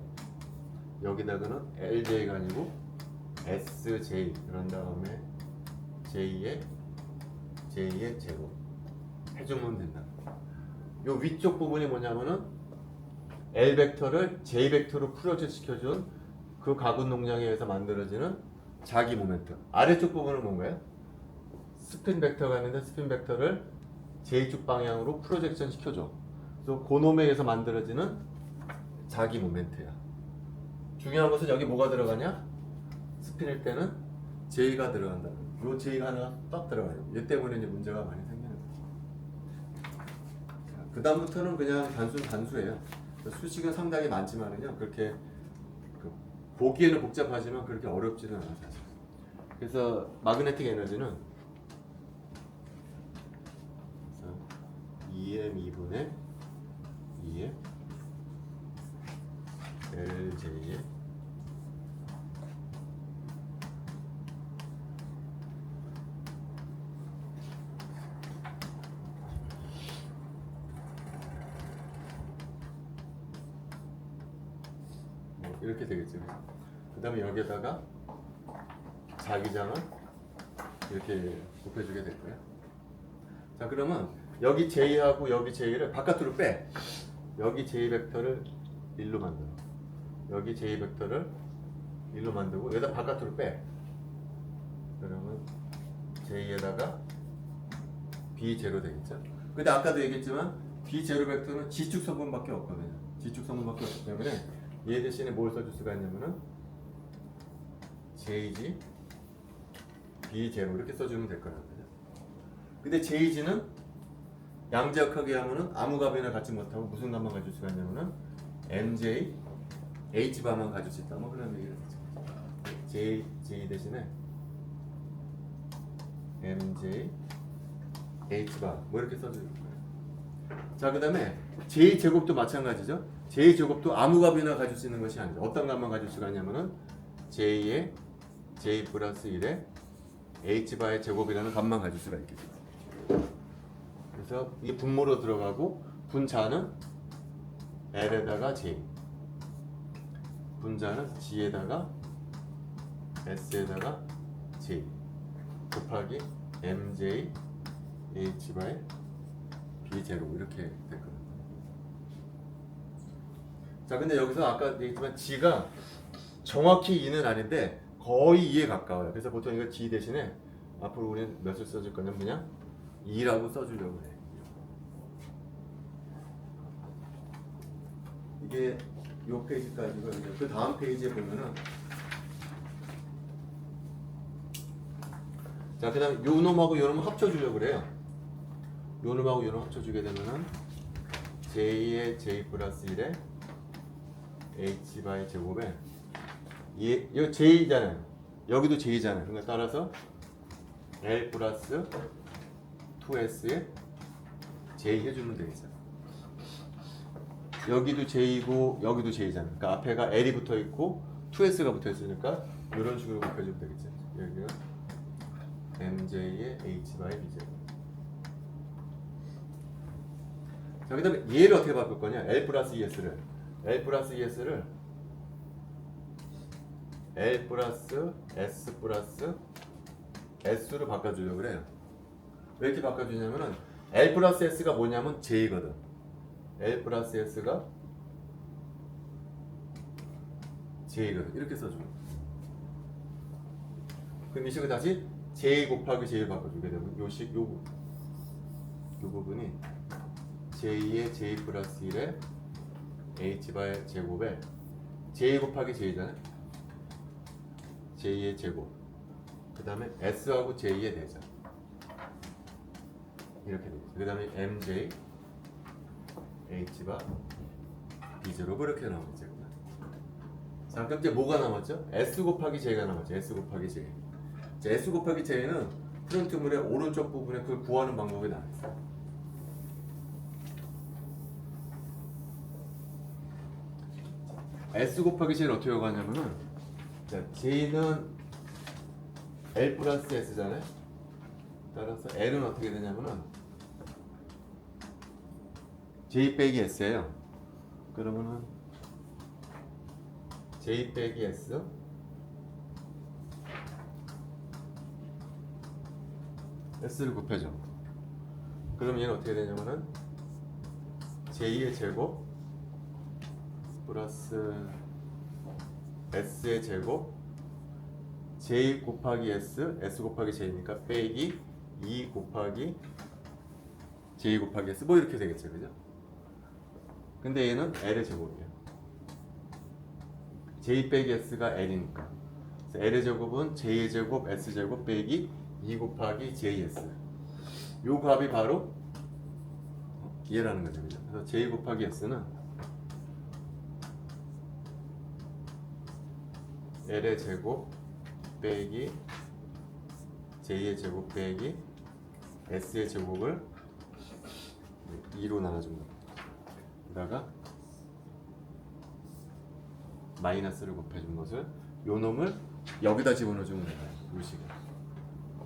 [SPEAKER 1] 여기다가는 LJ가 아니고 SJ 그런 다음에 J의 제곱 해주면 된다. 요 위쪽 부분이 뭐냐면은 L 벡터를 J 벡터로 프로젝트 시켜준 그 가군 농량에 의해서 만들어지는 자기 모멘트. 아래쪽 부분은 뭔가요? 스핀 벡터가 있는데 스핀 벡터를 J축 방향으로 프로젝션 시켜줘. 그래서 그놈에 의해서 만들어지는 자기 모멘트야. 중요한 것은 여기 뭐가 들어가냐? 스핀일 때는 J가 들어간다. 요 J가 하나 딱 들어가요. 얘 때문에 이제 문제가 많이 생기는 거죠. 그 다음부터는 그냥 단수예요. 수식은 상당히 많지만은요, 그렇게 보기에는 복잡하지만 그렇게 어렵지는 않아요, 사실. 그래서 마그네틱 에너지는 2m 2분의 2의 LJ의 이렇게 되겠죠. 그 다음에 여기에다가 자기장을 이렇게 곱해주게 될 거예요. 자, 그러면 여기 J하고 여기 J를 바깥으로 빼. 여기 J 벡터를 1로 만들어. 여기 J 벡터를 1로 만들고 여기다 바깥으로 빼. 그러면 J에다가 B0 되겠죠. 근데 아까도 얘기했지만 B0 벡터는 지축 성분밖에 없거든요. 지축 성분밖에 없기 때문에 얘 대신에 뭘 써줄 수가 있냐면은 JG B0 이렇게 써주면 될 거란 말이야. 근데 JG는 양자역학에 하면은 아무 값이나 갖지 못하고 무슨 값만 가질 수가 있냐면은 MJ H바만 가질 수 있다. 뭐 그런 얘기를 했죠. J 대신에 MJ H바 뭐 이렇게 써줄 거예요. 자, 그 다음에 J 제곱도 마찬가지죠. J 제곱도 아무 값이나 가질 수 있는 것이 아니죠. 어떤 값만 가질 수가 있냐면은 J의 J 플러스 1의 H바의 제곱이라는 값만 가질 수가 있겠죠. 그래서 이게 분모로 들어가고 분자는 L에다가 J, 분자는 G에다가 S에다가 J 곱하기 MJ H바의 B0 이렇게 될 거예요. 자, 근데 여기서 아까 얘기했지만 G가 정확히 2는 아닌데 거의 2에 가까워요. 그래서 보통 이거 G 대신에 앞으로 우리는 몇을 써줄 거냐면 그냥 2라고 써주려고 해. 이게 요 페이지까지고 그 다음 페이지에 보면은 자, 그 다음에 요 놈하고 요 놈 합쳐주려고 그래요. 요 놈하고 요 놈 합쳐주게 되면은 J의 J 플러스 1에 H바의 제곱에 이거 J잖아요. 여기도 J잖아요. 그러니까 따라서 L 플러스 2S에 J 해주면 되겠죠. 여기도 J고 여기도 J잖아요. 그러니까 앞에가 L이 붙어 있고 2S가 붙어 있으니까 이런 식으로 곱해주면 되겠죠. 여기가 MJ의 H바의 B제곱. 자, 그 다음에 얘를 어떻게 바꿀 거냐? L 플러스 ES를 L 플러스 S 플러스 S로 바꿔주려고 그래요. 왜 이렇게 바꿔주냐면은 L 플러스 S가 뭐냐면 J거든. L 플러스 S가 J거든. 이렇게 써주면. 그럼 이 식을 다시 J 곱하기 J를 바꿔주게 되면 요 부분이 J의 J 플러스 1에 H바의 제곱에 J 곱하기 J잖아요. J의 제곱. 그 다음에 S하고 J의 대자. 이렇게 되죠. 그 다음에 MJ H바 B0 이렇게 나오겠죠. 자, 그럼 이제 뭐가 남았죠? S 곱하기 J가 남았죠. S 곱하기 J. 자, S 곱하기 J는 프론트물의 오른쪽 부분에 그걸 구하는 방법이 나와있어요. S 곱하기 J는 어떻게 구하냐면은 자, J는 L 플러스 S잖아요. 따라서 L은 어떻게 되냐면은 J 빼기 S예요. 그러면은 J 빼기 S S를 곱해줘. 그럼 얘는 어떻게 되냐면은 J의 제곱 플러스 S의 제곱 J 곱하기 S, S 곱하기 J니까 빼기 2 곱하기 J 곱하기 S 뭐 이렇게 되겠죠, 그죠? 근데 얘는 L의 제곱이에요. J 빼기 S가 L이니까 L의 제곱은 J의 제곱, S 제곱 빼기 2 곱하기 JS 요 값이 바로 얘라는 거죠, 그죠? 그래서 J 곱하기 S는 L의 제곱 빼기 J의 제곱 빼기 S의 제곱을 2로 나눠줍니다. 여기다가 마이너스를 곱해준 것을 요 놈을 여기다 집어넣어주면 돼요. 요 식을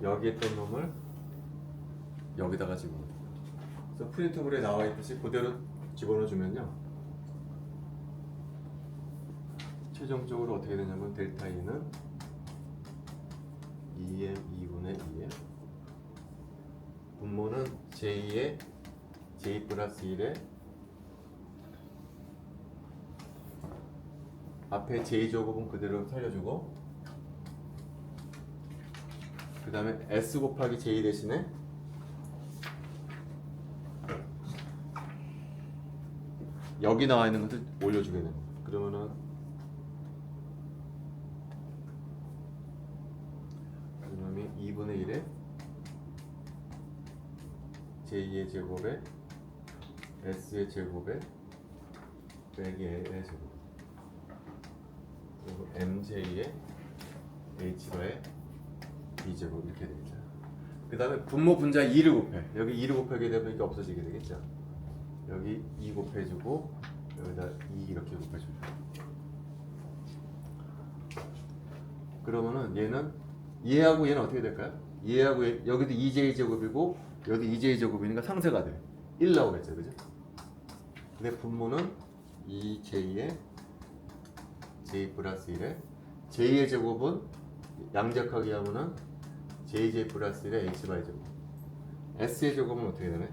[SPEAKER 1] 여기 있던 놈을 여기다가 집어넣어요. 그래서 프린트물에 나와있듯이 그대로 집어넣어주면요 최종적으로 어떻게 되냐면 델타 E는 2m 2분의 2에 분모는 J의 J 플러스 1에 앞에 J제곱은 그대로 살려주고 그 다음에 S 곱하기 J 대신에 여기 나와 있는 것을 올려주게 됩니다. 그러면은 그러면 2분의 1에 J의 제곱에 S의 제곱에 빼기 L의 제곱 그리고 MJ의 H바의 B제곱 이렇게 되겠죠. 그 다음에 분모 분자 2를 곱해. 여기 2를 곱하게 되면 이게 없어지게 되겠죠. 여기 2 곱해주고 여기다 2 이렇게 곱해주죠. 그러면은 얘는 얘하고 얘는 어떻게 될까요? 얘하고 얘, 여기도 2j 제곱이고 여기도 2j 제곱이니까 상쇄가 돼. 1 나오겠죠, 그죠? 근데 분모는 2j의 j 플러스 1에 j의 제곱은 양적하게 하면은 jj 플러스 1에 h 바이 제곱. s의 제곱은 어떻게 되나요?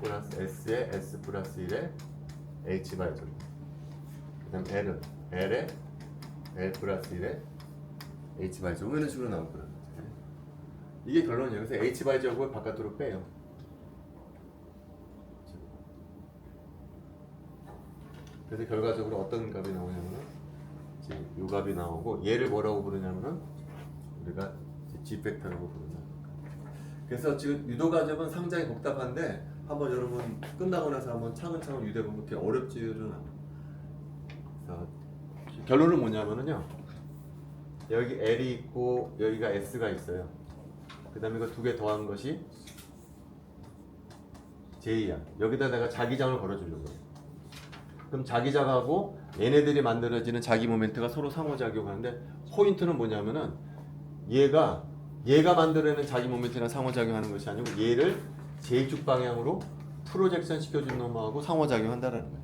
[SPEAKER 1] 플러스 s에 s 플러스 1에 h 바이 제곱. 그 다음 l은 l에 l 플러스 1에 h 바이 제곱 이런 식으로 나올 거라는 거죠. 이게 결론이에요. 그래서 h 바이 제곱을 바깥으로 빼요. 그래서 결과적으로 어떤 값이 나오냐면은 이 값이 나오고 얘를 뭐라고 부르냐면은 우리가 G 팩터라고 부른다. 그래서 지금 유도 과정은 상당히 복잡한데 한번 여러분 끝나고 나서 한번 차근차근 유도해 보면 그렇게 어렵지는 않아요. 결론은 뭐냐면은요. 여기 L이 있고 여기가 S가 있어요. 그 다음에 이거 두 개 더한 것이 J야. 여기다 내가 자기장을 걸어주려고. 그럼 자기장하고 얘네들이 만들어지는 자기 모멘트가 서로 상호작용하는데 포인트는 뭐냐면은 얘가 만들어내는 자기 모멘트랑 상호작용하는 것이 아니고 얘를 J축 방향으로 프로젝션 시켜준 놈하고 상호작용한다는 거예요.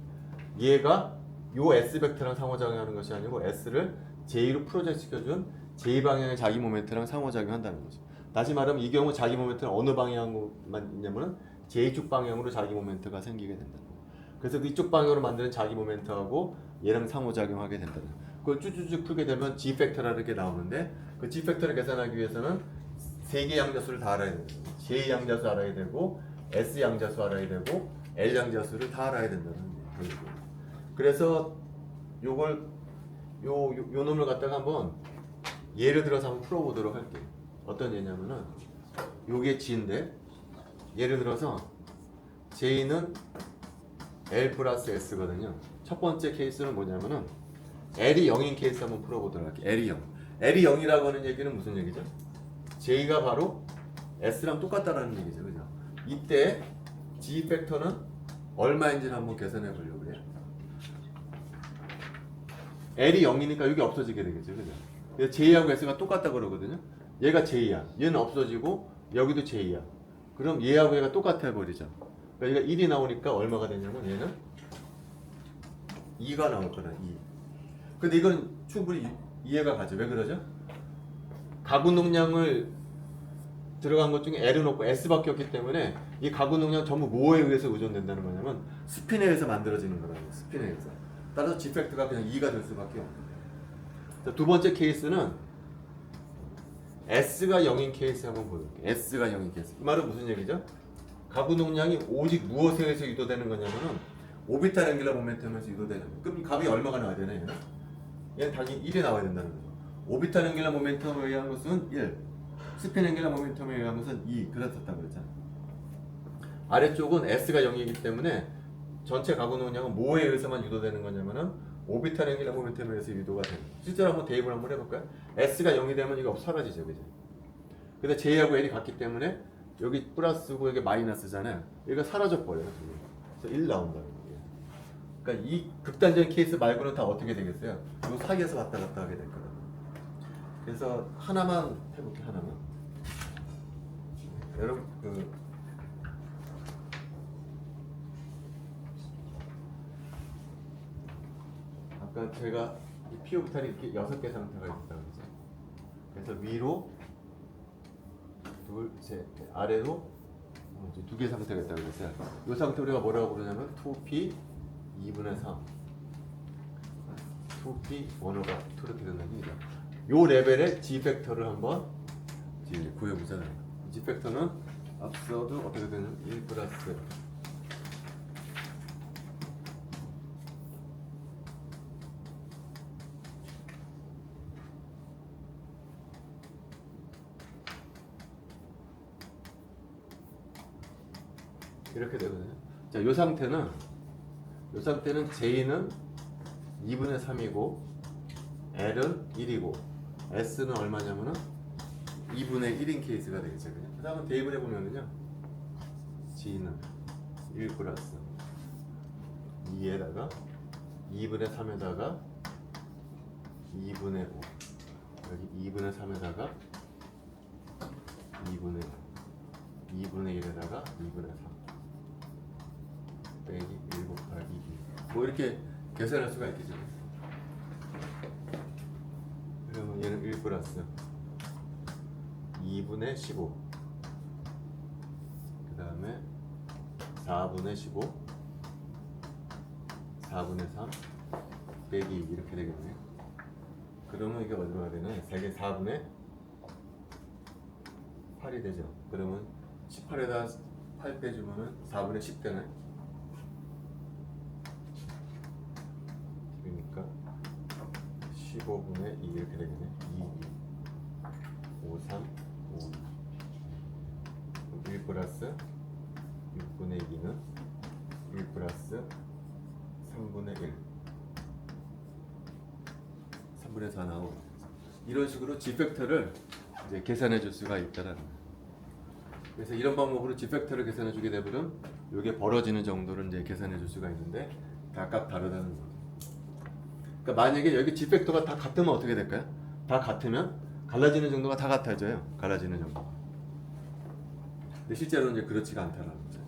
[SPEAKER 1] 얘가 요 S 벡터랑 상호작용하는 것이 아니고 S를 J로 프로젝트 시켜준 J 방향의 자기 모멘트랑 상호작용한다는 거죠. 다시 말하면 이 경우 자기 모멘트는 어느 방향으로만 있냐면은 J축 방향으로 자기 모멘트가 생기게 된다. 그래서 이쪽 방향으로 만드는 자기 모멘트하고 얘랑 상호작용하게 된다는 거예요. 그걸 쭉쭉쭉 풀게 되면 G 팩터라 이렇게 나오는데 그 G 팩터를 계산하기 위해서는 세 개 양자수를 다 알아야 돼요. J 양자수 알아야 되고 S 양자수 알아야 되고 L 양자수를 다 알아야 된다는 거예요. 그래서 요걸 요 놈을 갖다가 한번 예를 들어서 한번 풀어보도록 할게요. 어떤 예냐면은 요게 G인데 예를 들어서 J는 L 플러스 S거든요. 첫 번째 케이스는 뭐냐면은 L이 0인 케이스 한번 풀어보도록 할게요. L이 0. L이 0이라고 하는 얘기는 무슨 얘기죠? J가 바로 S랑 똑같다라는 얘기죠. 그죠? 이때 G 팩터는 얼마인지를 한번 계산해 보려고 그래요. L이 0이니까 여기 없어지게 되겠죠. 그죠? 그래서 J하고 S가 똑같다 그러거든요. 얘가 J야. 얘는 없어지고 여기도 J야. 그럼 얘하고 얘가 똑같아 버리죠. 그러니까 얘가 1이 나오니까 얼마가 되냐면 얘는 2가 나올 거라 2. 근데 이건 충분히 이해가 가죠. 왜 그러죠? 가구 농량을 들어간 것 중에 L은 없고 S밖에 없기 때문에 이 가구 농량 전부 뭐에 의해서 의존된다는 거냐면 스핀에 의해서 만들어지는 거라는 거예요. 스핀에 의해서. 따라서 G 팩터가 그냥 2가 될 수밖에 없는 거예요. 두 번째 케이스는 S가 0인 케이스 한번 보여드릴게요. S가 0인 케이스. 이 말은 무슨 얘기죠? 가구 농량이 오직 무엇에 의해서 유도되는 거냐면은 오비탈 앵귤러 모멘텀에서 유도되는 거예요. 그럼 값이 얼마가 나와야 되나 얘는? 얘는 당연히 1이 나와야 된다는 거죠. 오비탈 앵귤러 모멘텀에 의한 것은 1, 스핀 앵귤러 모멘텀에 의한 것은 2 그렇다 그랬잖아. 아래쪽은 S가 0이기 때문에 전체 가구 농량은 뭐에 의해서만 유도되는 거냐면은 오비탈 앵귤러 모멘텀에 의해서 유도가 되는 거예요. 실제로 한번 대입을 한번 해볼까요? S가 0이 되면 이거 사라지죠, 그죠? 근데 J하고 L이 같기 때문에 여기 플러스고 여기 마이너스잖아요. 얘가 사라져 버려요. 그래서 1 나온다는 거예요. 그러니까 이 극단적인 케이스 말고는 다 어떻게 되겠어요? 이 사이에서 왔다 갔다 하게 될 거예요. 그래서 하나만 해볼게요. 하나만. 여러분 그러니까 제가 이 P 오비탈이 이렇게 6개 상태가 있다고 그러죠. 그래서 위로 둘, 셋, 아래로 2개 상태가 있다고 그랬어요. 이 상태 우리가 뭐라고 부르냐면 2P 2분의 3 2P 원호가 2 이렇게 된다는 얘기죠. 요 레벨의 G 팩터를 한번 이제 구해보잖아요. G 팩터는 앞서도 어떻게 되는 1 플러스 이렇게 되거든요. 자, 이 상태는 J는 2분의 3이고 L은 1이고 S는 얼마냐면은 2분의 1인 케이스가 되겠죠. 그 다음은 대입을 해보면은요, G는 1 플러스 2에다가 2분의 3에다가 2분의 5 여기 2분의 3에다가 2분의 5 2분의 1에다가 2분의 3 빼기 1 곱하기 2 뭐 이렇게 계산할 수가 있겠죠. 그러면 얘는 1 플러스 2분의 15 그 다음에 4분의 15 4분의 3 빼기 2 이렇게 되겠네요. 그러면 이게 얼마가 되나요? 3개 4분의 8이 되죠. 그러면 18에다 8 빼주면은 4분의 10 되나요? 그러니까 15분의 2 이렇게 되겠네. 2, 5, 3, 5. 1 플러스 6분의 2는 1 플러스 3분의 1. 3분의 4 나오고. 이런 식으로 G 팩터를 이제 계산해 줄 수가 있다는 거예요. 그래서 이런 방법으로 G 팩터를 계산해 주게 되면 이게 벌어지는 정도를 이제 계산해 줄 수가 있는데 각각 다르다는 거죠. 그러니까 만약에 여기 G 팩터가 다 같으면 어떻게 될까요? 다 같으면 갈라지는 정도가 다 같아져요. 갈라지는 정도. 근데 실제로는 이제 그렇지가 않다는 거죠.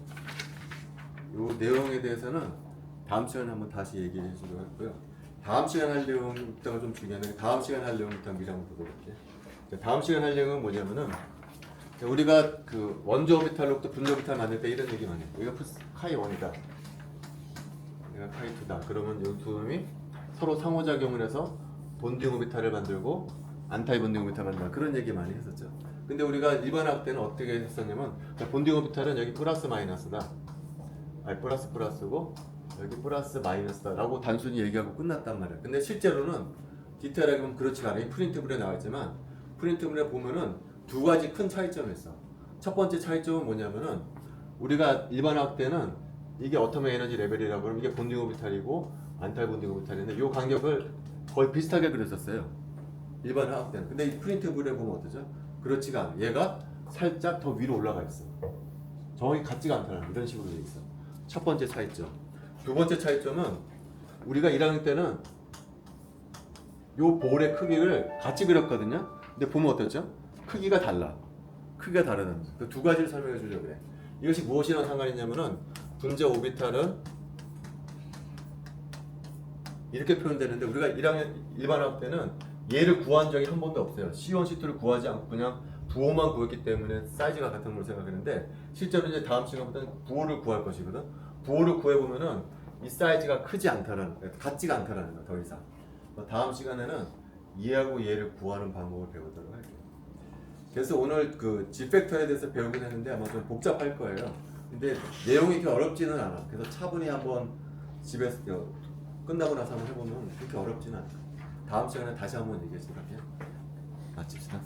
[SPEAKER 1] 이 내용에 대해서는 다음 시간에 한번 다시 얘기해 주도록 하고요. 다음 시간 할 내용부터가 좀 중요한데 다음 시간 할 내용부터 미리 한번 보도록 할게요. 다음 시간 할 내용은 뭐냐면은 우리가 그 원조 오비탈로부터 분자 오비탈 만들 때 이런 얘기 많이 해요. 여기가 카이 1이다. 여기가 카이 2다. 그러면 이 두 놈이 서로 상호작용을 해서 본딩 오비탈을 만들고 안타이 본딩 오비탈을 만든다. 그런 얘기 많이 했었죠. 근데 우리가 일반학 때는 어떻게 했었냐면 본딩 오비탈은 여기 플러스 마이너스다. 아니 플러스 플러스고 여기 플러스 마이너스다 라고 단순히 얘기하고 끝났단 말이야. 근데 실제로는 디테일하게 보면 그렇지가 않아요. 프린트물에 나와있지만 프린트물에 보면은 두 가지 큰 차이점이 있어. 첫 번째 차이점은 뭐냐면은 우리가 일반학 때는 이게 어텀의 에너지 레벨이라고 그러면 이게 본딩 오비탈이고 안타이 본딩 오비탈인데 이 간격을 거의 비슷하게 그렸었어요. 일반 화학 때는. 근데 이 프린트물에 보면 어떠죠? 그렇지가 않아. 얘가 살짝 더 위로 올라가 있어. 정확히 같지가 않다는 이런 식으로 돼 있어. 첫 번째 차이점. 두 번째 차이점은 우리가 1학년 때는 요 볼의 크기를 같이 그렸거든요. 근데 보면 어떻죠? 크기가 달라. 크기가 다르다는 거죠. 그 두 가지를 설명해 주려고 그래. 이것이 무엇이랑 상관이 있냐면은 분자 오비탈은 이렇게 표현되는데 우리가 1학년 일반학 때는 얘를 구한 적이 한 번도 없어요. C1, C2를 구하지 않고 그냥 부호만 구했기 때문에 사이즈가 같은 걸로 생각했는데 실제로 이제 다음 시간부터는 부호를 구할 것이거든. 부호를 구해보면은 이 사이즈가 크지 않다라는 거야. 같지가 않다라는 거야. 더 이상. 다음 시간에는 얘하고 얘를 구하는 방법을 배우도록 할게요. 그래서 오늘 그 G 팩터에 대해서 배우긴 했는데 아마 좀 복잡할 거예요. 근데 내용이 그렇게 어렵지는 않아. 그래서 차분히 한번 집에서 끝나고 나서 한번 해보면 그렇게 어렵지는 않아요. 다음 시간에 다시 한번 얘기해 주도록 할게요. 마칩시다.